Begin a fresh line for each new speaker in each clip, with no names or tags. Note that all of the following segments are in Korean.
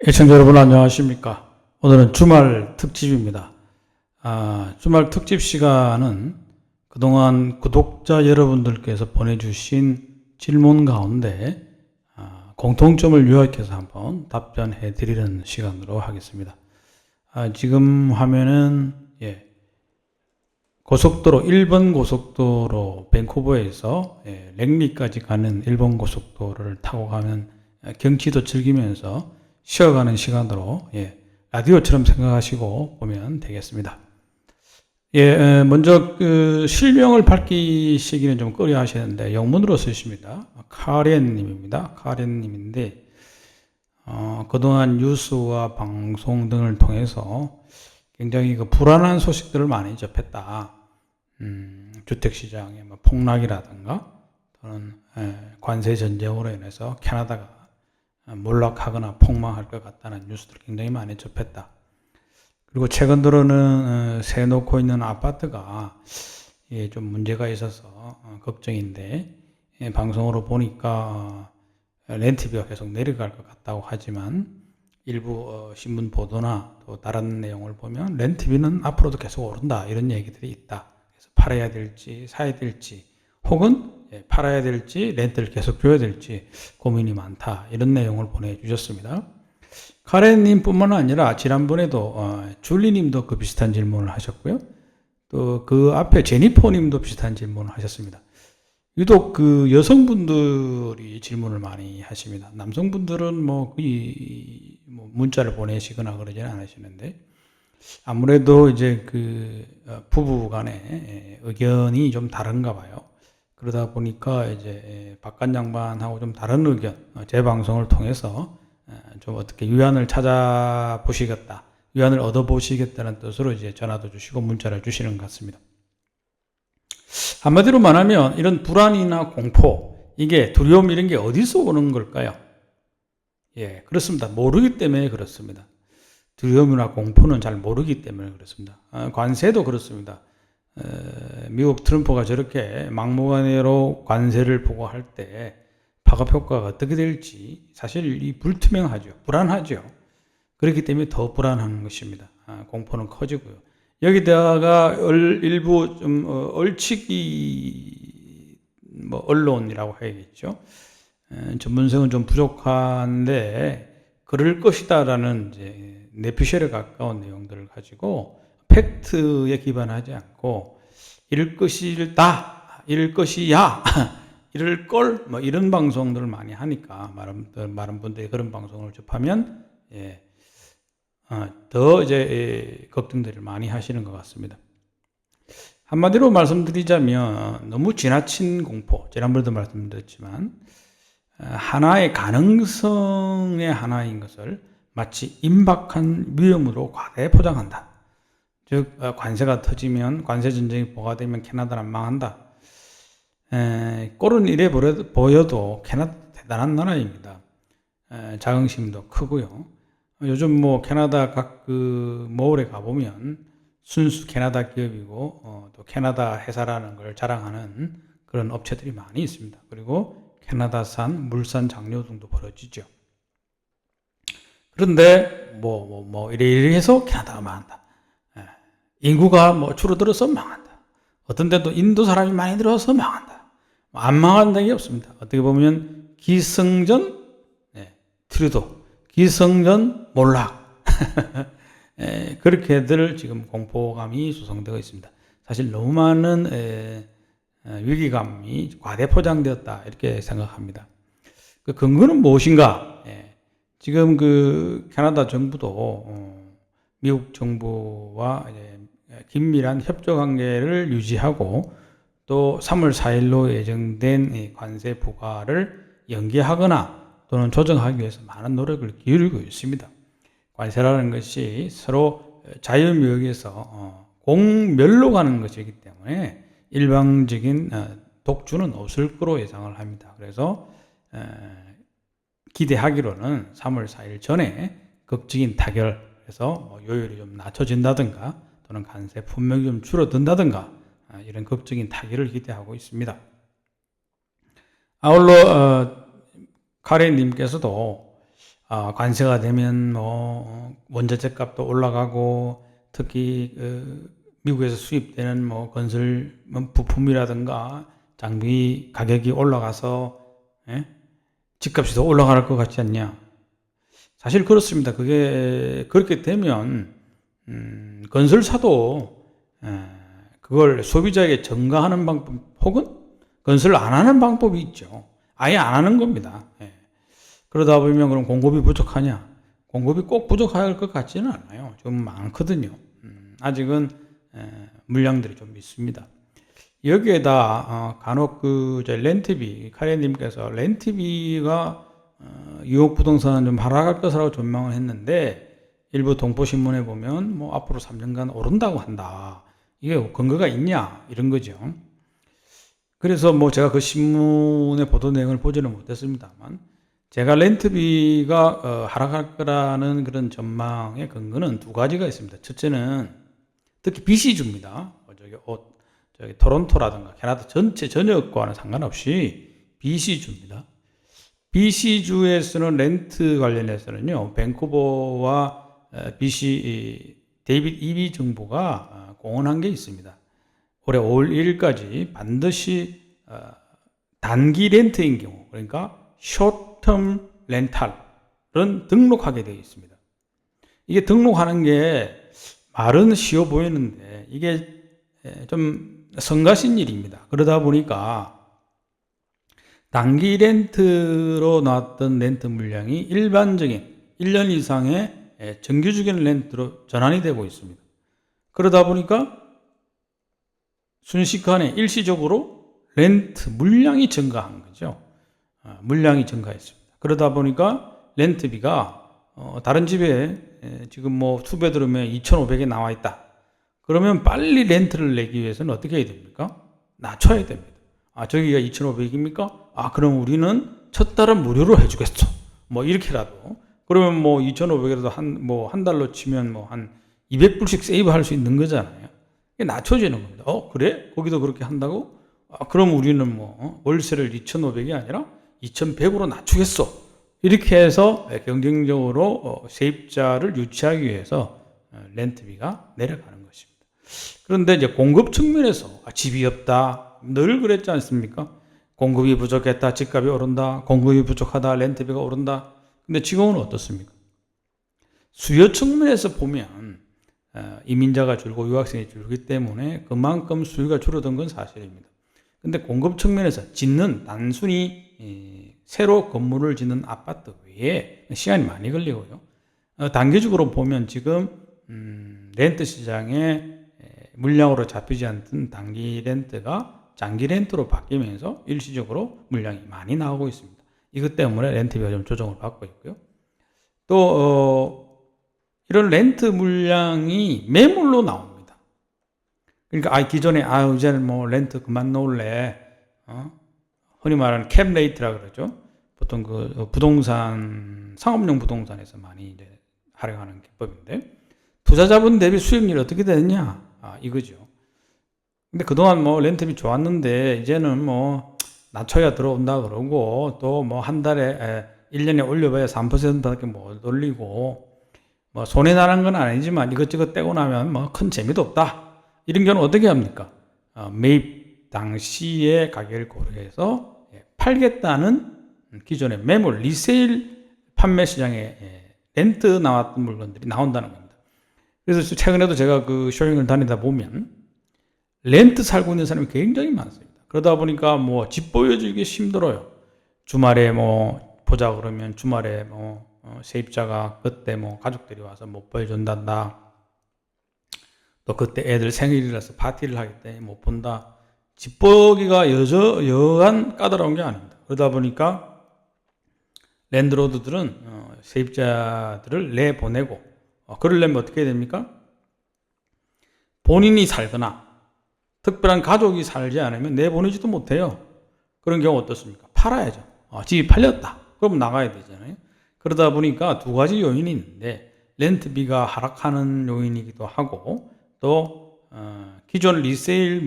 애청자 여러분 안녕하십니까? 오늘은 주말 특집입니다. 주말 특집 시간은 그동안 구독자 여러분들께서 보내주신 질문 가운데 공통점을 요약해서 한번 답변해 드리는 시간으로 하겠습니다. 지금 화면은 고속도로 1번 고속도로 밴쿠버에서 랭리까지 가는 1번 고속도로를 타고 가면 경치도 즐기면서 쉬어가는 시간으로 라디오처럼 생각하시고 보면 되겠습니다. 먼저 실명을 밝히시기는 좀 꺼려 하시는데 영문으로 쓰십니다. 카렌님입니다. 카렌님인데 그동안 뉴스와 방송 등을 통해서 굉장히 불안한 소식들을 많이 접했다. 주택시장의 폭락이라든가 또는 관세 전쟁으로 인해서 캐나다가 몰락하거나 폭망할 것 같다는 뉴스들을 굉장히 많이 접했다. 그리고 최근 들어는 세놓고 있는 아파트가 좀 문제가 있어서 걱정인데 방송으로 보니까 렌트비가 계속 내려갈 것 같다고 하지만 일부 신문 보도나 또 다른 내용을 보면 렌트비는 앞으로도 계속 오른다 이런 얘기들이 있다. 그래서 팔아야 될지 사야 될지 혹은 팔아야 될지 렌트를 계속 줘야 될지 고민이 많다 이런 내용을 보내주셨습니다. 카렌님 뿐만 아니라 지난번에도 줄리님도 그 비슷한 질문을 하셨고요. 또 그 앞에 제니퍼님도 비슷한 질문을 하셨습니다. 유독 그 여성분들이 질문을 많이 하십니다. 남성분들은 거의 문자를 보내시거나 그러지는 않으시는데 아무래도 이제 그 부부 간의 의견이 좀 다른가 봐요. 그러다 보니까 이제 바깥 양반하고 좀 다른 의견, 제 방송을 통해서 좀 어떻게 위안을 찾아보시겠다, 위안을 얻어보시겠다는 뜻으로 이제 전화도 주시고 문자를 주시는 것 같습니다. 한마디로 말하면 이런 불안이나 공포, 이게 두려움 이런 게 어디서 오는 걸까요? 그렇습니다. 모르기 때문에 그렇습니다. 두려움이나 공포는 잘 모르기 때문에 그렇습니다. 관세도 그렇습니다. 미국 트럼프가 저렇게 막무가내로 관세를 보고할 때 파급 효과가 어떻게 될지 사실 이 불투명하죠. 불안하죠. 그렇기 때문에 더 불안한 것입니다. 공포는 커지고요. 여기다가 일부 좀 얼치기 언론이라고 해야겠죠. 전문성은 좀 부족한데 그럴 것이다라는 이제 내피셜에 가까운 내용들을 가지고 팩트에 기반하지 않고 이럴 것이다, 이럴 것이야, 이럴 걸 이런 방송들을 많이 하니까 많은 분들이 그런 방송을 접하면 더 이제 걱정들을 많이 하시는 것 같습니다. 한마디로 말씀드리자면 너무 지나친 공포, 지난번에도 말씀드렸지만 하나의 가능성의 하나인 것을 마치 임박한 위험으로 과대 포장한다. 즉 관세가 터지면 관세 전쟁이 보가되면 캐나다는 망한다. 꼴은 이래 보여도 캐나다 대단한 나라입니다. 자긍심도 크고요. 요즘 캐나다 각 몰에 가보면 순수 캐나다 기업이고 또 캐나다 회사라는 걸 자랑하는 그런 업체들이 많이 있습니다. 그리고 캐나다산 물산 장려 등도 벌어지죠. 그런데 이래 해서 캐나다가 망한다. 인구가 줄어들어서 망한다. 어떤 데도 인도 사람이 많이 들어와서 망한다. 안 망한다는 게 없습니다. 어떻게 보면 기승전 트루도, 기승전 몰락 그렇게들 지금 공포감이 조성되어 있습니다. 사실 너무 많은 위기감이 과대 포장되었다 이렇게 생각합니다. 그 근거는 무엇인가? 지금 그 캐나다 정부도 미국 정부와 긴밀한 협조 관계를 유지하고 또 3월 4일로 예정된 관세 부과를 연기하거나 또는 조정하기 위해서 많은 노력을 기울이고 있습니다. 관세라는 것이 서로 자유무역에서 공멸로 가는 것이기 때문에 일방적인 독주는 없을 거로 예상을 합니다. 그래서 기대하기로는 3월 4일 전에 극적인 타결해서 요율이 좀 낮춰진다든가 또는 관세 품목이 좀 줄어든다든가 이런 극적인 타결을 기대하고 있습니다. 아울러 카렌님께서도 관세가 되면 뭐 원자재 값도 올라가고 특히 미국에서 수입되는 뭐 건설 부품이라든가 장비 가격이 올라가서 집값이 더 올라갈 것 같지 않냐? 사실 그렇습니다. 그게 그렇게 되면 건설사도 그걸 소비자에게 전가하는 방법 혹은 건설을 안 하는 방법이 있죠. 아예 안 하는 겁니다. 그러다 보면 그럼 공급이 부족하냐? 공급이 꼭 부족할 것 같지는 않아요. 좀 많거든요. 아직은 물량들이 좀 있습니다. 여기에다 간혹 렌트비 카레님께서 렌트비가 뉴욕 부동산은 좀 하락할 것이라고 전망을 했는데 일부 동포신문에 보면 뭐 앞으로 3년간 오른다고 한다. 이게 근거가 있냐 이런 거죠. 그래서 뭐 제가 그 신문의 보도 내용을 보지는 못했습니다만 제가 렌트비가 하락할 거라는 그런 전망의 근거는 두 가지가 있습니다. 첫째는 특히 BC주입니다. 저기 토론토라든가 캐나다 전체 전역과는 상관없이 BC주입니다. BC주에서는 렌트 관련해서는요, 밴쿠버와 BC 데이빗 이비 정부가 공언한 게 있습니다. 올해 5월 1일까지 반드시 단기 렌트인 경우, 그러니까 숏텀 렌탈은 등록하게 되어 있습니다. 이게 등록하는 게 말은 쉬워 보이는데 이게 좀 성가신 일입니다. 그러다 보니까 단기 렌트로 나왔던 렌트 물량이 일반적인 1년 이상의 정규적인 렌트로 전환이 되고 있습니다. 그러다 보니까 순식간에 일시적으로 렌트 물량이 증가한 거죠. 물량이 증가했습니다. 그러다 보니까 렌트비가 다른 집에 지금 뭐 투베드룸에 2,500에 나와 있다. 그러면 빨리 렌트를 내기 위해서는 어떻게 해야 됩니까? 낮춰야 됩니다. 저기가 2,500입니까? 그럼 우리는 첫 달은 무료로 해주겠어. 뭐 이렇게라도. 그러면 뭐 2,500이라도 한 달로 치면 뭐 한 200불씩 세이브 할 수 있는 거잖아요. 이게 낮춰지는 겁니다. 그래? 거기도 그렇게 한다고? 그럼 우리는 뭐 월세를 2,500이 아니라 2,100으로 낮추겠어. 이렇게 해서 경쟁적으로 세입자를 유치하기 위해서 렌트비가 내려가는 것입니다. 그런데 이제 공급 측면에서 집이 없다. 늘 그랬지 않습니까? 공급이 부족했다. 집값이 오른다. 공급이 부족하다. 렌트비가 오른다. 근데 지금은 어떻습니까? 수요 측면에서 보면 이민자가 줄고 유학생이 줄기 때문에 그만큼 수요가 줄어든 건 사실입니다. 근데 공급 측면에서 단순히 새로 건물을 짓는 아파트 외에 시간이 많이 걸리고요. 단기적으로 보면 지금 렌트 시장에 물량으로 잡히지 않던 단기 렌트가 장기 렌트로 바뀌면서 일시적으로 물량이 많이 나오고 있습니다. 이것 때문에 렌트비가 좀 조정을 받고 있고요. 또 이런 렌트 물량이 매물로 나옵니다. 그러니까 기존에 이제는 뭐 렌트 그만 놓을래. 흔히 말하는 캡 레이트라 그러죠. 보통 그 부동산 상업용 부동산에서 많이 이제 활용하는 기법인데 투자자분 대비 수익률이 어떻게 되느냐 이거죠. 근데 그동안 뭐 렌트비 좋았는데 이제는 뭐 낮춰야 들어온다 그러고 또 뭐 한 달에 1년에 올려봐야 3%밖에 못 올리고 뭐 손해 나는 건 아니지만 이것저것 떼고 나면 뭐 큰 재미도 없다. 이런 경우는 어떻게 합니까? 매입 당시의 가격을 고려해서 팔겠다는 기존의 매물 리세일 판매 시장에 렌트 나왔던 물건들이 나온다는 겁니다. 그래서 최근에도 제가 그 쇼핑을 다니다 보면 렌트 살고 있는 사람이 굉장히 많습니다. 그러다 보니까 뭐 집 보여주기 힘들어요. 주말에 뭐 보자 그러면 주말에 뭐 세입자가 그때 뭐 가족들이 와서 못 보여준단다. 또 그때 애들 생일이라서 파티를 하기 때문에 못 본다. 집 보기가 여간 까다로운 게 아닙니다. 그러다 보니까 랜드로드들은 세입자들을 내보내고 그러려면 어떻게 해야 됩니까? 본인이 살거나 특별한 가족이 살지 않으면 내보내지도 못해요. 그런 경우 어떻습니까? 팔아야죠. 집이 팔렸다. 그럼 나가야 되잖아요. 그러다 보니까 두 가지 요인이 있는데 렌트비가 하락하는 요인이기도 하고 또 기존 리세일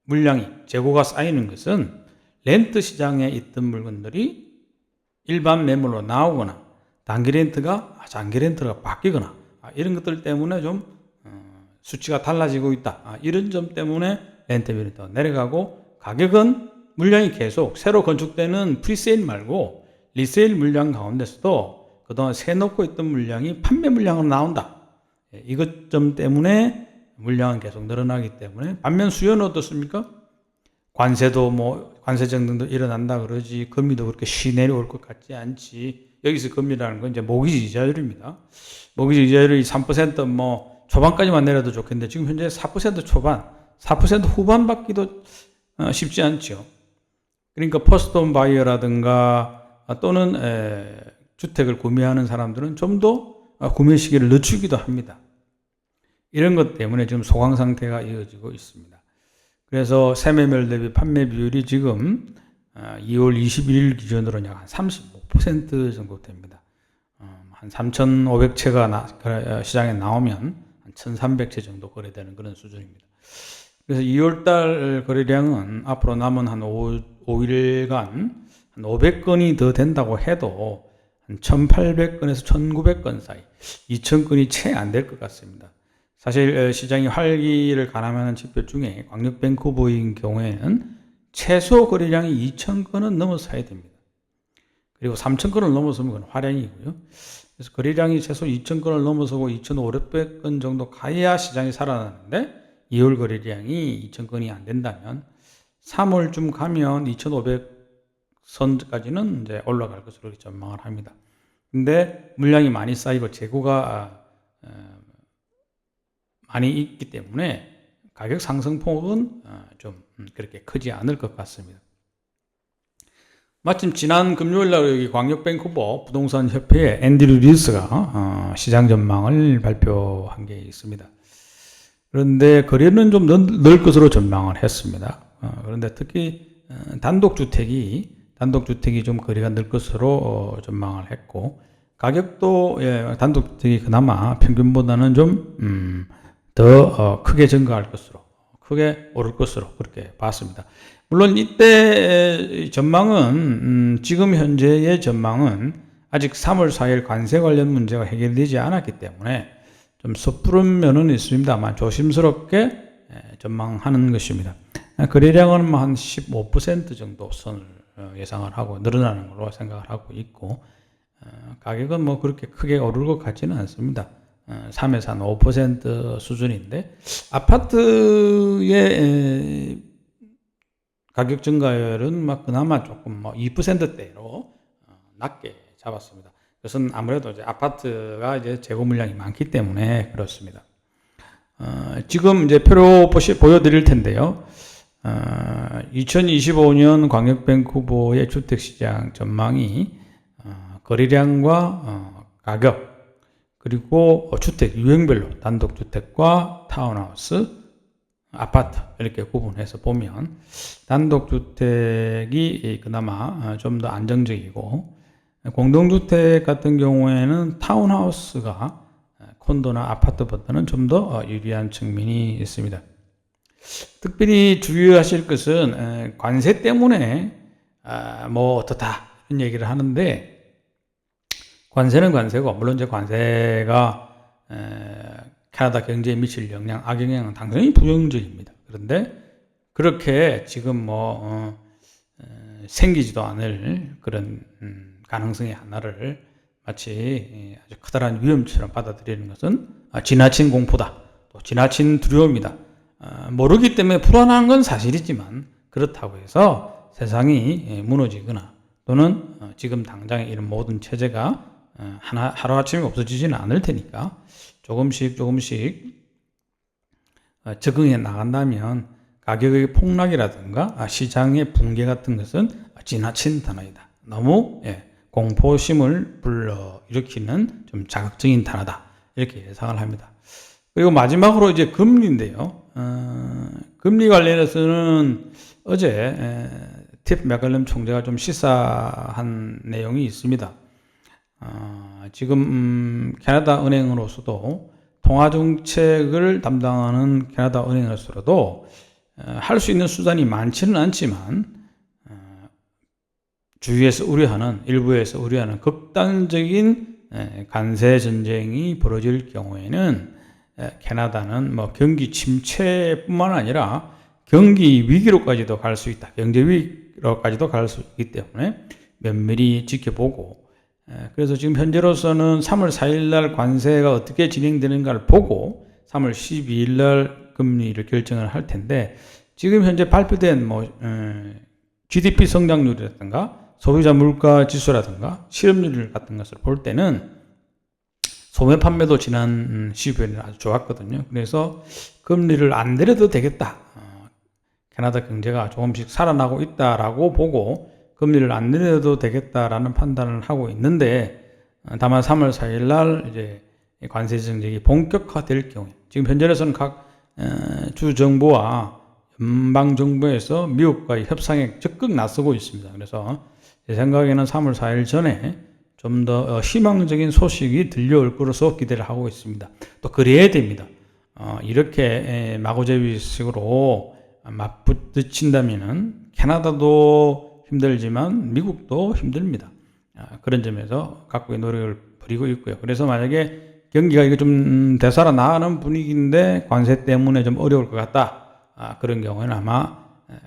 물량이 재고가 쌓이는 것은 렌트 시장에 있던 물건들이 일반 매물로 나오거나 단기 렌트가 장기 렌트가 바뀌거나 이런 것들 때문에 좀 수치가 달라지고 있다. 이런 점 때문에 렌트비는 더 내려가고 가격은 물량이 계속 새로 건축되는 프리세일 말고 리세일 물량 가운데서도 그동안 세놓고 있던 물량이 판매 물량으로 나온다. 이것 점 때문에 물량은 계속 늘어나기 때문에 반면 수요는 어떻습니까? 관세도 관세 정등도 일어난다 그러지 금리도 그렇게 시 내려올 것 같지 않지. 여기서 금리라는 건 이제 모기지 이자율입니다. 모기지 이자율이 3% 초반까지만 내려도 좋겠는데 지금 현재 4% 초반, 4% 후반 받기도 쉽지 않죠. 그러니까 퍼스트홈 바이어라든가 또는 주택을 구매하는 사람들은 좀 더 구매 시기를 늦추기도 합니다. 이런 것 때문에 지금 소강 상태가 이어지고 있습니다. 그래서 세매물 대비 판매 비율이 지금 2월 21일 기준으로 약 한 35% 정도 됩니다. 한 3,500채가 시장에 나오면 한 1,300채 정도 거래되는 그런 수준입니다. 그래서 2월달 거래량은 앞으로 남은 한 5일간 한 500건이 더 된다고 해도 한 1,800건에서 1,900건 사이, 2,000건이 채 안 될 것 같습니다. 사실 시장이 활기를 가늠하는 지표 중에 광역 밴쿠버인 경우에는 최소 거래량이 2,000건은 넘어서야 됩니다. 그리고 3,000건을 넘어서면 그건 화량이고요. 그래서 거래량이 최소 2,000건을 넘어서고 2,500건 정도 가야 시장이 살아나는데 2월 거래량이 2,000건이 안 된다면 3월쯤 가면 2,500선까지는 이제 올라갈 것으로 전망을 합니다. 근데 물량이 많이 쌓이고 재고가 많이 있기 때문에 가격 상승폭은 좀 그렇게 크지 않을 것 같습니다. 마침 지난 금요일날 여기 광역 밴쿠버 부동산 협회의 앤드류 리스가 시장 전망을 발표한 게 있습니다. 그런데 거래는 좀 늘 것으로 전망을 했습니다. 그런데 특히 단독주택이 좀 거래가 늘 것으로 전망을 했고 가격도 단독주택이 그나마 평균보다는 좀 더 크게 증가할 것으로, 크게 오를 것으로 그렇게 봤습니다. 물론 이때 전망은 지금 현재의 전망은 아직 3월 4일 관세 관련 문제가 해결되지 않았기 때문에 좀 섣부른 면은 있습니다만 조심스럽게 전망하는 것입니다. 거래량은 한 15% 정도 선을 예상을 하고 늘어나는 걸로 생각을 하고 있고 가격은 그렇게 크게 오를 것 같지는 않습니다. 3에서 한 5% 수준인데 아파트의 가격 증가율은 그나마 조금 2%대로 낮게 잡았습니다. 그것은 아무래도 이제 아파트가 이제 재고 물량이 많기 때문에 그렇습니다. 지금 이제 표로 보여드릴 텐데요. 2025년 광역 밴쿠버의 주택시장 전망이 거래량과 가격 그리고 주택 유형별로 단독주택과 타운하우스, 아파트 이렇게 구분해서 보면 단독주택이 그나마 좀 더 안정적이고 공동주택 같은 경우에는 타운하우스가 콘도나 아파트보다는 좀 더 유리한 측면이 있습니다. 특별히 주의하실 것은 관세 때문에 어떻다 이런 얘기를 하는데 관세는 관세고 물론 이제 관세가 캐나다 경제에 미칠 영향, 악영향은 당연히 부정적입니다. 그런데 그렇게 지금 생기지도 않을 그런 가능성의 하나를 마치 아주 커다란 위험처럼 받아들이는 것은 지나친 공포다. 또 지나친 두려움이다. 모르기 때문에 불안한 건 사실이지만 그렇다고 해서 세상이 무너지거나 또는 지금 당장에 이런 모든 체제가 하루아침에 없어지지는 않을 테니까 조금씩 적응해 나간다면 가격의 폭락이라든가 시장의 붕괴 같은 것은 지나친 단어이다. 너무 공포심을 불러일으키는 좀 자극적인 단어다. 이렇게 예상을 합니다. 그리고 마지막으로 이제 금리인데요. 금리 관련해서는 어제 팁 맥컬럼 총재가 좀 시사한 내용이 있습니다. 지금 캐나다 은행으로서도 통화정책을 담당하는 캐나다 은행으로서도 할 수 있는 수단이 많지는 않지만 주위에서 우려하는 일부에서 우려하는 극단적인 관세 전쟁이 벌어질 경우에는 캐나다는 뭐 경기 침체뿐만 아니라 경기 위기로까지도 갈 수 있다. 경제 위기로까지도 갈 수 있기 때문에 면밀히 지켜보고 그래서 지금 현재로서는 3월 4일 날 관세가 어떻게 진행되는가를 보고 3월 12일 날 금리를 결정을 할 텐데 지금 현재 발표된 GDP 성장률이라든가 소비자 물가 지수라든가 실업률 같은 것을 볼 때는 소매 판매도 지난 12월에는 아주 좋았거든요. 그래서 금리를 안 내려도 되겠다. 캐나다 경제가 조금씩 살아나고 있다라고 보고 금리를 안 내려도 되겠다라는 판단을 하고 있는데 다만 3월 4일 날 이제 관세 정책이 본격화될 경우에 지금 현재로서는 각 주 정부와 연방 정부에서 미국과의 협상에 적극 나서고 있습니다. 그래서 제 생각에는 3월 4일 전에 좀 더 희망적인 소식이 들려올 것으로 기대를 하고 있습니다. 또 그래야 됩니다. 이렇게 마구잡이식으로 맞부딪힌다면은 캐나다도 힘들지만 미국도 힘듭니다. 그런 점에서 각국의 노력을 벌이고 있고요. 그래서 만약에 경기가 이게 좀 되살아나가는 분위기인데 관세 때문에 좀 어려울 것 같다. 그런 경우에는 아마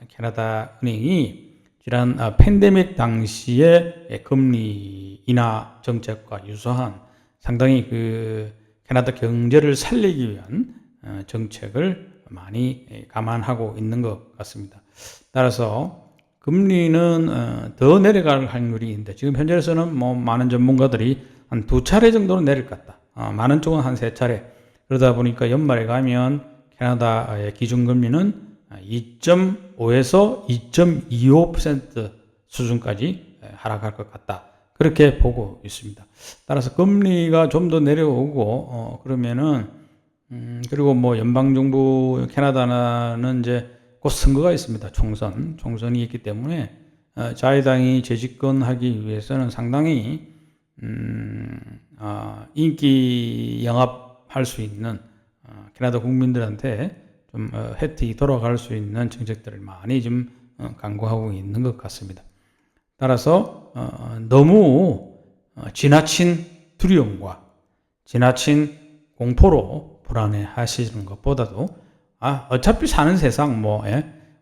캐나다 은행이 지난 팬데믹 당시에 금리 인하 정책과 유사한 상당히 그 캐나다 경제를 살리기 위한 정책을 많이 감안하고 있는 것 같습니다. 따라서 금리는 더 내려갈 확률이 있는데 지금 현재로서는 많은 전문가들이 한 2차례 정도는 내릴 것 같다. 많은 쪽은 한 3차례. 그러다 보니까 연말에 가면 캐나다의 기준금리는 2.5에서 2.25% 수준까지 하락할 것 같다. 그렇게 보고 있습니다. 따라서 금리가 좀 더 내려오고 그러면은 그리고 연방정부 캐나다는 이제 곧 선거가 있습니다. 총선이 있기 때문에 자유당이 재집권하기 위해서는 상당히 인기 영합할 수 있는 캐나다 국민들한테 좀 혜택이 돌아갈 수 있는 정책들을 많이 좀 강구하고 있는 것 같습니다. 따라서 너무 지나친 두려움과 지나친 공포로 불안해 하시는 것보다도 어차피 사는 세상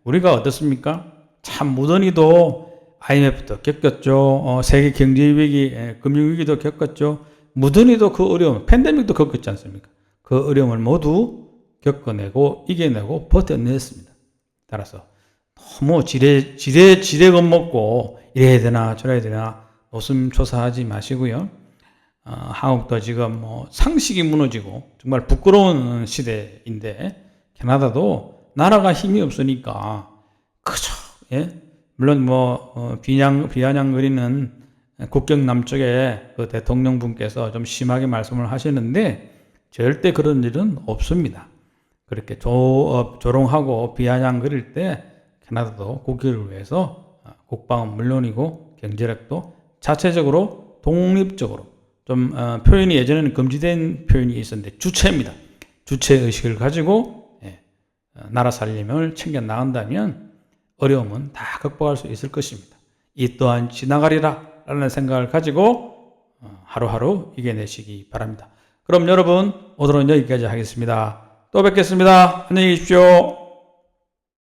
우리가 어떻습니까? 참 무던히도 IMF도 겪었죠. 세계 경제 위기, 금융 위기도 겪었죠. 무던히도 그 어려움, 팬데믹도 겪었지 않습니까? 그 어려움을 모두 겪어내고 이겨내고 버텨냈습니다. 따라서 너무 지레 겁먹고 이래야 되나 저래야 되나 노심초사하지 마시고요. 한국도 지금 상식이 무너지고 정말 부끄러운 시대인데 캐나다도 나라가 힘이 없으니까 그저 물론 비아냥거리는 국경 남쪽에 그 대통령분께서 좀 심하게 말씀을 하시는데 절대 그런 일은 없습니다. 그렇게 조롱하고 비아냥거릴 때 캐나다도 국익을 위해서 국방은 물론이고 경제력도 자체적으로 독립적으로 좀 표현이 예전에는 금지된 표현이 있었는데 주체입니다. 주체의식을 가지고 나라 살림을 챙겨 나간다면 어려움은 다 극복할 수 있을 것입니다. 이 또한 지나가리라 라는 생각을 가지고 하루하루 이겨내시기 바랍니다. 그럼 여러분 오늘은 여기까지 하겠습니다. 또 뵙겠습니다. 안녕히 계십시오.